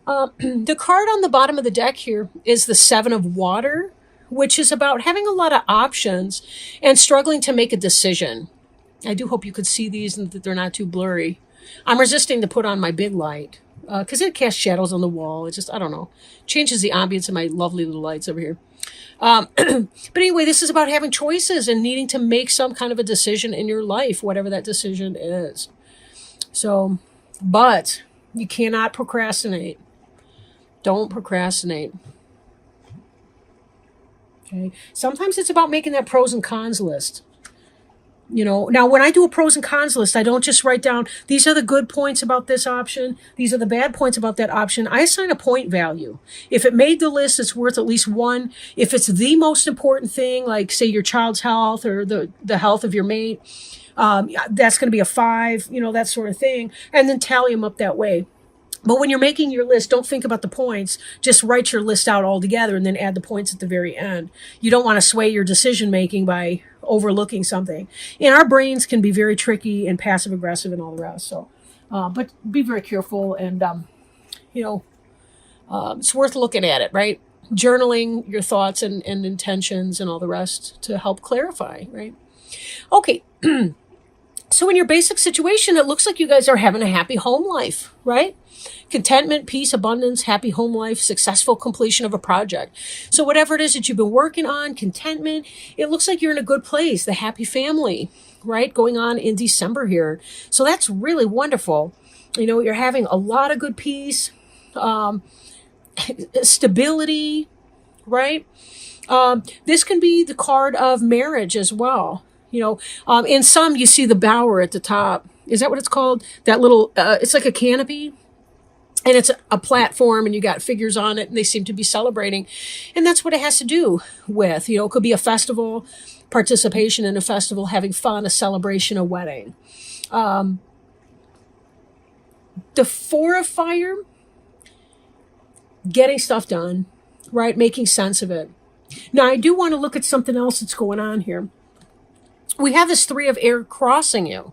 The card on the bottom of the deck here is the Seven of Water, which is about having a lot of options and struggling to make a decision. I do hope you could see these and that they're not too blurry. I'm resisting to put on my big light because it casts shadows on the wall. It just, I don't know, changes the ambience of my lovely little lights over here. But anyway, this is about having choices and needing to make some kind of a decision in your life, whatever that decision is. So, but you cannot procrastinate. Don't procrastinate. Okay. Sometimes it's about making that pros and cons list. Now when I do a pros and cons list, I don't just write down, these are the good points about this option. These are the bad points about that option. I assign a point value. If it made the list, it's worth at least 1. If it's the most important thing, like say your child's health or the health of your mate, that's going to be a 5, that sort of thing. And then tally them up that way. But when you're making your list, don't think about the points. Just write your list out all together and then add the points at the very end. You don't want to sway your decision making by overlooking something. And our brains can be very tricky and passive aggressive and all the rest. So, but be very careful and, it's worth looking at it, right? Journaling your thoughts and intentions and all the rest to help clarify, right? Okay. So in your basic situation, it looks like you guys are having a happy home life, right? Contentment, peace, abundance, happy home life, successful completion of a project. So whatever it is that you've been working on, contentment, it looks like you're in a good place, the happy family, right? Going on in December here. So that's really wonderful. You're having a lot of good peace, stability, right? This can be the card of marriage as well. In some, you see the bower at the top. Is that what it's called? That little, it's like a canopy. And it's a platform and you got figures on it and they seem to be celebrating. And that's what it has to do with, it could be a festival, participation in a festival, having fun, a celebration, a wedding. The 4 of fire, getting stuff done, right? Making sense of it. Now, I do want to look at something else that's going on here. We have this 3 of air crossing you.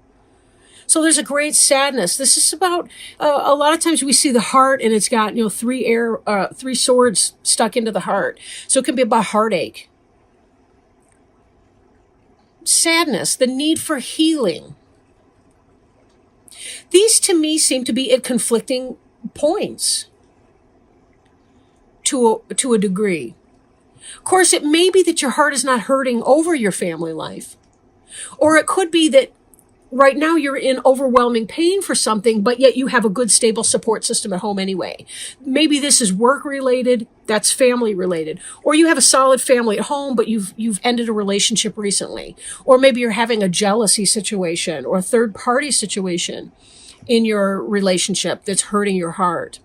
So there's a great sadness. This is about, a lot of times we see the heart and it's got, 3 swords stuck into the heart. So it can be about heartache. Sadness, the need for healing. These to me seem to be at conflicting points to a degree. Of course, it may be that your heart is not hurting over your family life. Or it could be that right now you're in overwhelming pain for something, but yet you have a good, stable support system at home anyway. Maybe this is work related, that's family related. Or you have a solid family at home, but you've ended a relationship recently. Or maybe you're having a jealousy situation or a third party situation in your relationship that's hurting your heart.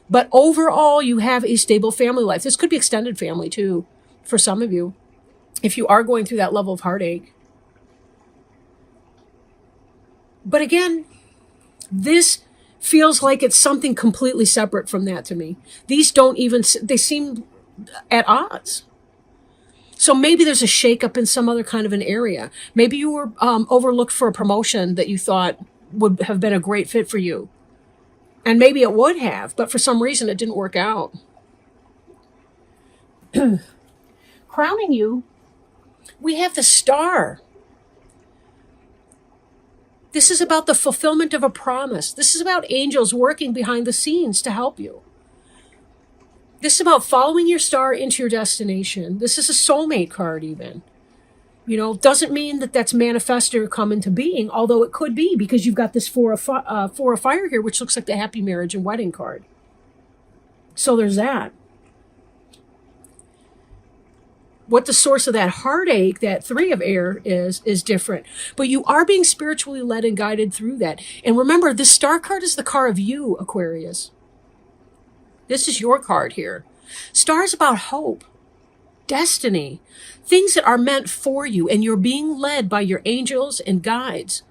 But overall, you have a stable family life. This could be extended family too, for some of you, if you are going through that level of heartache. But again, this feels like it's something completely separate from that to me. These they seem at odds. So maybe there's a shakeup in some other kind of an area. Maybe you were overlooked for a promotion that you thought would have been a great fit for you. And maybe it would have, but for some reason it didn't work out. Crowning you, we have the Star. This is about the fulfillment of a promise. This is about angels working behind the scenes to help you. This is about following your star into your destination. This is a soulmate card even. Doesn't mean that that's manifest or come into being, although it could be because you've got this 4 of fire here, which looks like the happy marriage and wedding card. So there's that. What the source of that heartache, that 3 of air is different. But you are being spiritually led and guided through that. And remember, this star card is the card of you, Aquarius. This is your card here. Star is about hope, destiny, things that are meant for you. And you're being led by your angels and guides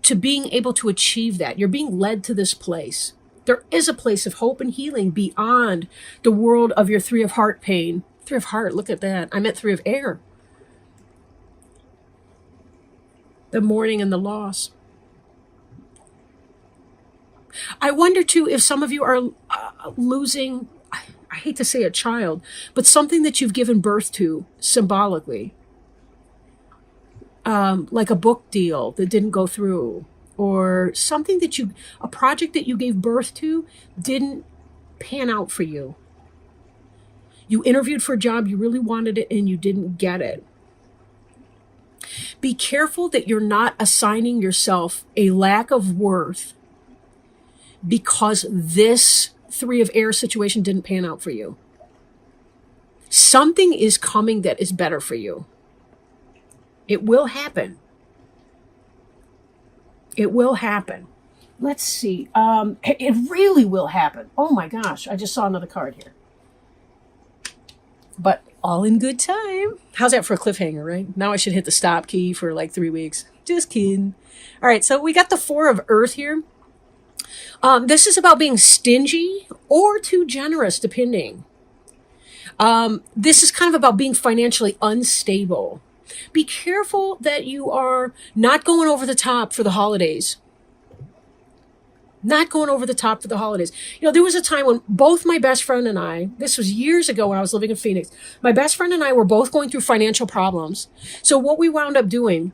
to being able to achieve that. You're being led to this place. There is a place of hope and healing beyond the world of your 3 of heart pain. 3 of heart, look at that. I meant 3 of air. The mourning and the loss. I wonder too if some of you are losing, I hate to say a child, but something that you've given birth to symbolically. Like a book deal that didn't go through, or something that a project that you gave birth to didn't pan out for you. You interviewed for a job, you really wanted it, and you didn't get it. Be careful that you're not assigning yourself a lack of worth because this Three of Air situation didn't pan out for you. Something is coming that is better for you. It will happen. It will happen. Let's see. It really will happen. Oh my gosh, I just saw another card here. But all in good time. How's that for a cliffhanger, right? Now I should hit the stop key for like 3 weeks. Just kidding. All right, so we got the Four of Earth here. This is about being stingy or too generous, depending. This is kind of about being financially unstable. Be careful that you are not going over the top for the holidays. Not going over the top for the holidays. You know, there was a time when both my best friend and I, this was years ago when I was living in Phoenix, my best friend and I were both going through financial problems. So what we wound up doing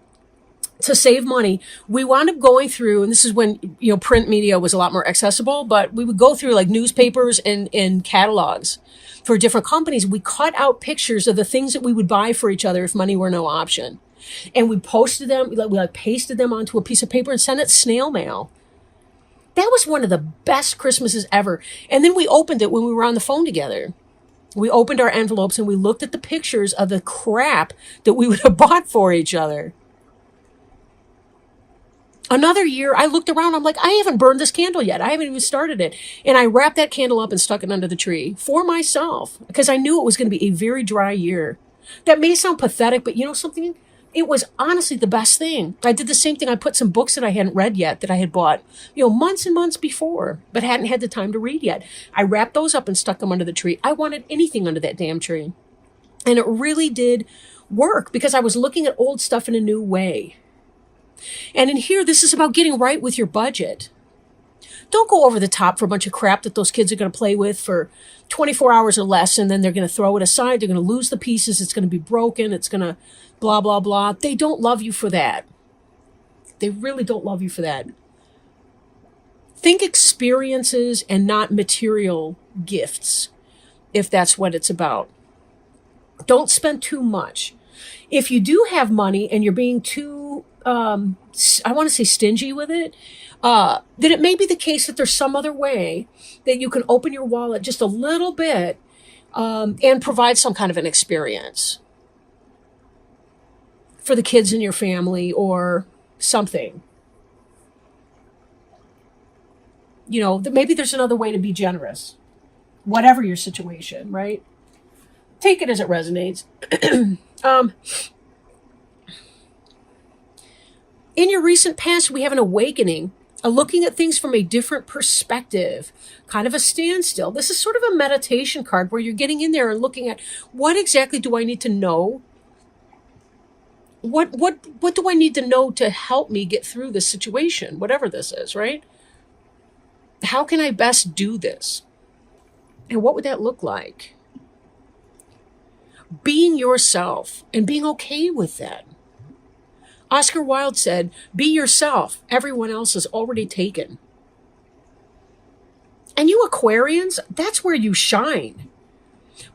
to save money, we wound up going through, and this is when, you know, print media was a lot more accessible, but we would go through like newspapers and catalogs for different companies. We cut out pictures of the things that we would buy for each other if money were no option. And we posted them, we pasted them onto a piece of paper and sent it snail mail. That was one of the best Christmases ever. And then we opened it when we were on the phone together. We opened our envelopes and we looked at the pictures of the crap that we would have bought for each other. Another year, I looked around, I'm like, I haven't burned this candle yet. I haven't even started it. And I wrapped that candle up and stuck it under the tree for myself because I knew it was going to be a very dry year. That may sound pathetic, but you know something? It was honestly the best thing. I did the same thing. I put some books that I hadn't read yet that I had bought, you know, months and months before, but hadn't had the time to read yet. I wrapped those up and stuck them under the tree. I wanted anything under that damn tree. And it really did work because I was looking at old stuff in a new way. And in here, this is about getting right with your budget. Don't go over the top for a bunch of crap that those kids are going to play with for 24 hours or less, and then they're going to throw it aside. They're going to lose the pieces. It's going to be broken. It's going to blah, blah, blah. They don't love you for that. They really don't love you for that. Think experiences and not material gifts, if that's what it's about. Don't spend too much. If you do have money and you're being too, I want to say stingy with it, then it may be the case that there's some other way that you can open your wallet just a little bit and provide some kind of an experience for the kids in your family or something. You know, maybe there's another way to be generous, whatever your situation, right? Take it as it resonates. In your recent past, we have an awakening, a looking at things from a different perspective, kind of a standstill. This is sort of a meditation card where you're getting in there and looking at what exactly do I need to know? What do I need to know to help me get through this situation, whatever this is, right? How can I best do this? And what would that look like? Being yourself and being okay with that. Oscar Wilde said, be yourself. Everyone else is already taken. And you Aquarians, that's where you shine.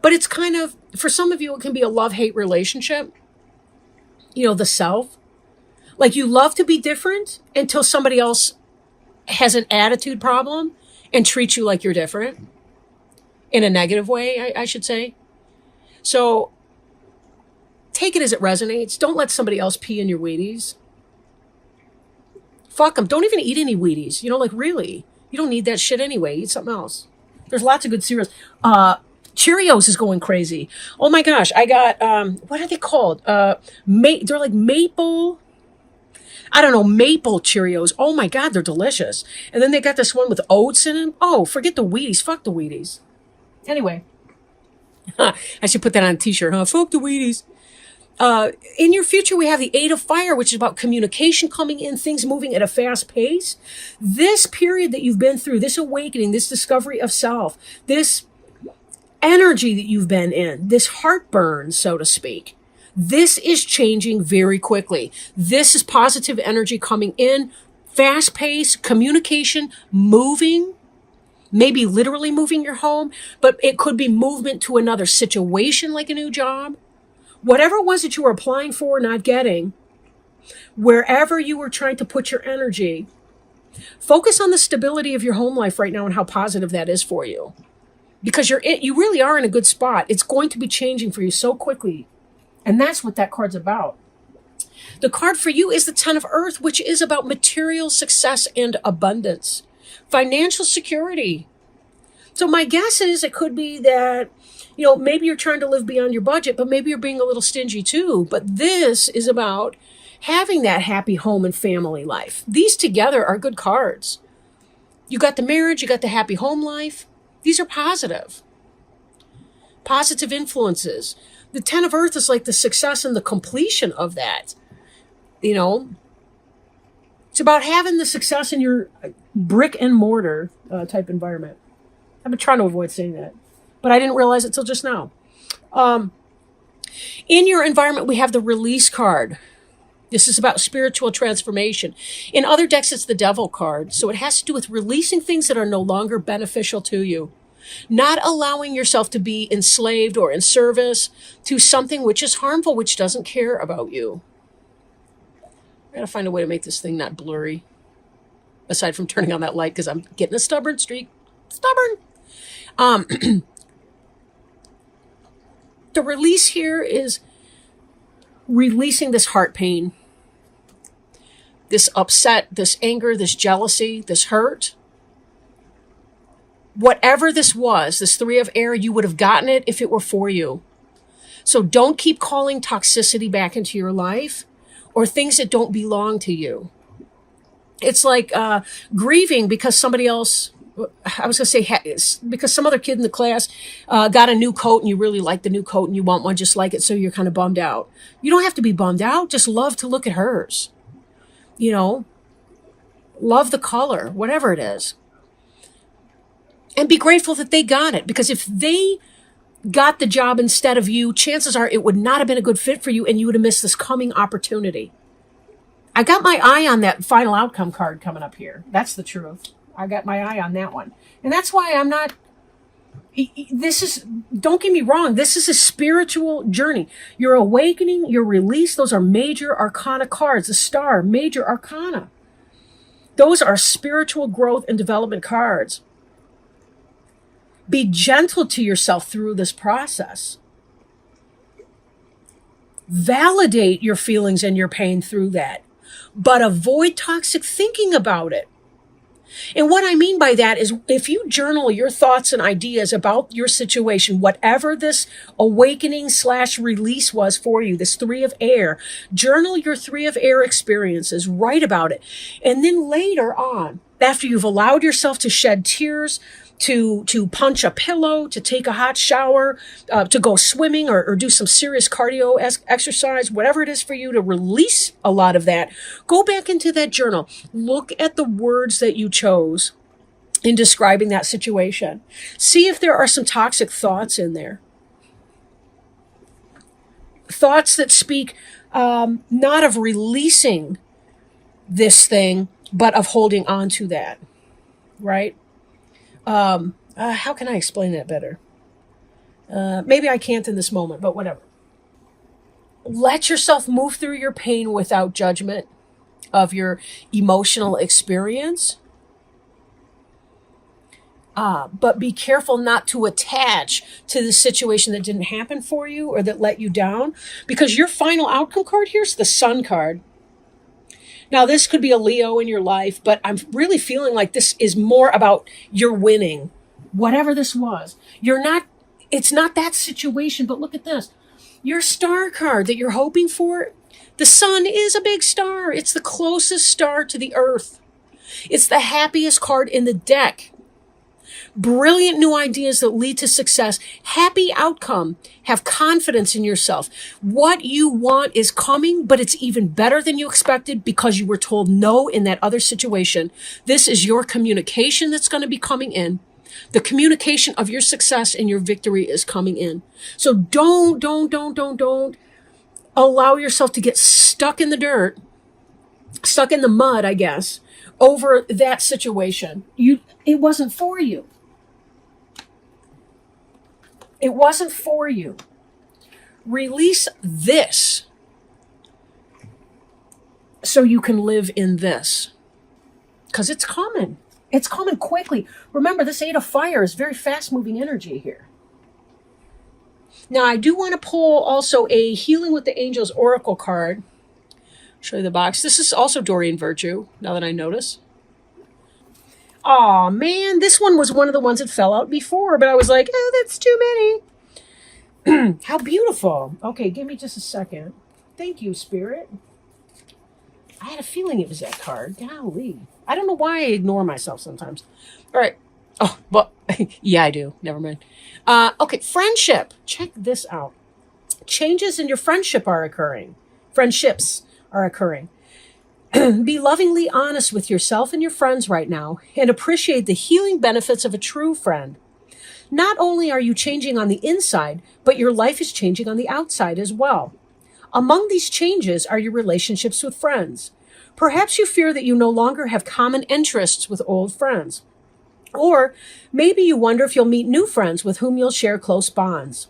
But it's kind of, for some of you, it can be a love-hate relationship. You know, the self. Like you love to be different until somebody else has an attitude problem and treats you like you're different. In a negative way, I should say. So take it as it resonates. Don't let somebody else pee in your Wheaties. Fuck them. Don't even eat any Wheaties. You know, like really. You don't need that shit anyway. Eat something else. There's lots of good cereals. Cheerios is going crazy. Oh my gosh. I got, what are they called? They're like maple, I don't know, maple Cheerios. Oh my God, they're delicious. And then they got this one with oats in them. Oh, forget the Wheaties. Fuck the Wheaties. Anyway. I should put that on a t-shirt, huh? Fuck the Wheaties. In your future, we have the Eight of Fire, which is about communication coming in, things moving at a fast pace. This period that you've been through, this awakening, this discovery of self, this energy that you've been in, this heartburn, so to speak, this is changing very quickly. This is positive energy coming in, fast pace, communication, moving, maybe literally moving your home, but it could be movement to another situation like a new job. Whatever it was that you were applying for, not getting, wherever you were trying to put your energy, focus on the stability of your home life right now and how positive that is for you. Because you really are in a good spot. It's going to be changing for you so quickly. And that's what that card's about. The card for you is the Ten of Earth, which is about material success and abundance, financial security. So my guess is it could be that, maybe you're trying to live beyond your budget, but maybe you're being a little stingy too. But this is about having that happy home and family life. These together are good cards. You got the marriage, you got the happy home life. These are positive influences. The Ten of Earth is like the success and the completion of that. It's about having the success in your brick and mortar type environment. I've been trying to avoid saying that, but I didn't realize it till just now. In your environment, we have the Release card. This is about spiritual transformation. In other decks, it's the Devil card. So it has to do with releasing things that are no longer beneficial to you. Not allowing yourself to be enslaved or in service to something which is harmful, which doesn't care about you. I gotta find a way to make this thing not blurry. Aside from turning on that light, because I'm getting a stubborn streak. Stubborn. The release here is releasing this heart pain, this upset, this anger, this jealousy, this hurt. Whatever this was, this Three of Air, you would have gotten it if it were for you. So don't keep calling toxicity back into your life or things that don't belong to you. It's like grieving because somebody else, I was going to say, because some other kid in the class got a new coat and you really like the new coat and you want one just like it, so you're kind of bummed out. You don't have to be bummed out. Just love to look at hers. Love the color, whatever it is. And be grateful that they got it, because if they got the job instead of you, chances are it would not have been a good fit for you and you would have missed this coming opportunity. I got my eye on that final outcome card coming up here. That's the truth. I got my eye on that one. And that's why I'm not, don't get me wrong, this is a spiritual journey. Your awakening, your release, those are major arcana cards. The Star, major arcana. Those are spiritual growth and development cards. Be gentle to yourself through this process. Validate your feelings and your pain through that, but avoid toxic thinking about it. And what I mean by that is if you journal your thoughts and ideas about your situation, whatever this awakening / release was for you, this Three of Air, journal your Three of Air experiences, write about it. And then later on, after you've allowed yourself to shed tears, to punch a pillow, to take a hot shower, to go swimming or do some serious cardio exercise, whatever it is for you to release a lot of that, go back into that journal. Look at the words that you chose in describing that situation. See if there are some toxic thoughts in there. Thoughts that speak not of releasing this thing, but of holding on to that, right? How can I explain that better? Maybe I can't in this moment, but whatever. Let yourself move through your pain without judgment of your emotional experience. But be careful not to attach to the situation that didn't happen for you or that let you down, because your final outcome card here is the Sun card. Now, this could be a Leo in your life, but I'm really feeling like this is more about you're winning. Whatever this was. It's not that situation, but look at this. Your Star card that you're hoping for, the Sun is a big star. It's the closest star to the Earth. It's the happiest card in the deck. brilliant new ideas that lead to success, happy outcome, have confidence in yourself. What you want is coming, but it's even better than you expected because you were told no in that other situation. This is your communication that's going to be coming in. The communication of your success and your victory is coming in. So don't allow yourself to get stuck in the dirt, stuck in the mud, I guess, over that situation. It wasn't for you. It wasn't for you. Release this so you can live in this. Because it's coming. It's coming quickly. Remember, this Eight of Fire is very fast-moving energy here. Now, I do want to pull also a Healing with the Angels Oracle card. Show you the box. This is also Doreen Virtue, now that I notice. Aw, man, this one was one of the ones that fell out before, but I was like, oh, that's too many. How beautiful. Okay, give me just a second. Thank you, Spirit. I had a feeling it was that card. Golly. I don't know why I ignore myself sometimes. All right. Oh, well, yeah, I do. Never mind. Okay, friendship. Check this out. Changes in your friendship are occurring. Friendships are occurring. Be lovingly honest with yourself and your friends right now and appreciate the healing benefits of a true friend. Not only are you changing on the inside, but your life is changing on the outside as well. Among these changes are your relationships with friends. Perhaps you fear that you no longer have common interests with old friends. Or maybe you wonder if you'll meet new friends with whom you'll share close bonds.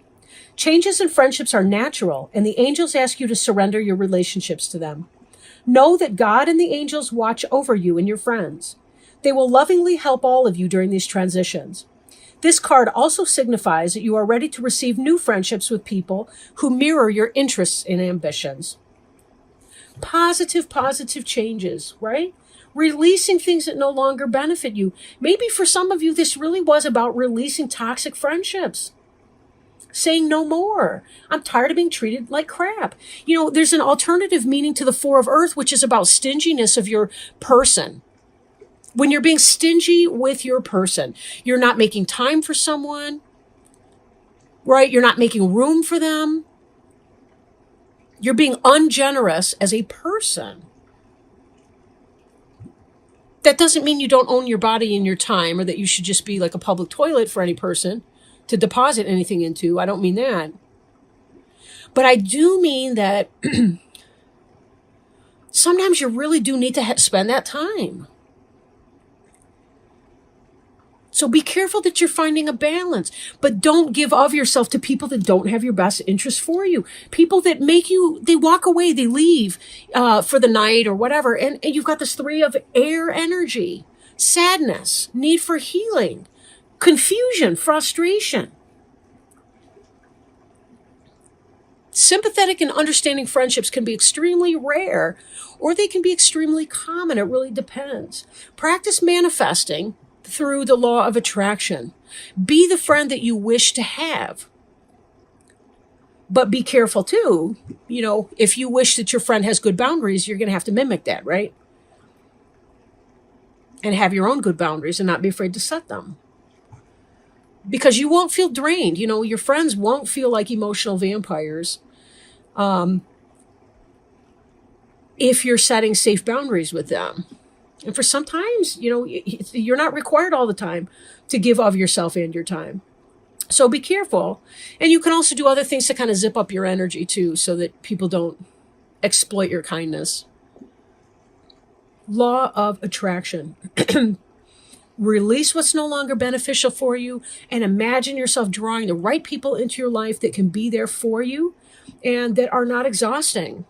Changes in friendships are natural, and the angels ask you to surrender your relationships to them. Know that God and the angels watch over you and your friends. They will lovingly help all of you during these transitions. This card also signifies that you are ready to receive new friendships with people who mirror your interests and ambitions. Positive changes, right? Releasing things that no longer benefit you. Maybe for some of you, this really was about releasing toxic friendships. Saying no more. I'm tired of being treated like crap. You know, there's an alternative meaning to the Four of Earth, which is about stinginess of your person. When you're being stingy with your person, you're not making time for someone, right? You're not making room for them. You're being ungenerous as a person. That doesn't mean you don't own your body and your time, or that you should just be like a public toilet for any person to deposit anything into. I don't mean that. But I do mean that sometimes you really do need to spend that time. So be careful that you're finding a balance, but don't give of yourself to people that don't have your best interests for you. People that make you, they walk away, they leave for the night or whatever. And you've got this Three of Air energy, sadness, need for healing, confusion, frustration. Sympathetic and understanding friendships can be extremely rare, or they can be extremely common. It really depends. Practice manifesting through the law of attraction. Be the friend that you wish to have. But be careful too. You know, if you wish that your friend has good boundaries, you're going to have to mimic that, right? And have your own good boundaries and not be afraid to set them. Because you won't feel drained. You know, your friends won't feel like emotional vampires if you're setting safe boundaries with them. And for sometimes, you know, you're not required all the time to give of yourself and your time. So be careful. And you can also do other things to kind of zip up your energy too, so that people don't exploit your kindness. Law of attraction. Release what's no longer beneficial for you and imagine yourself drawing the right people into your life that can be there for you and that are not exhausting.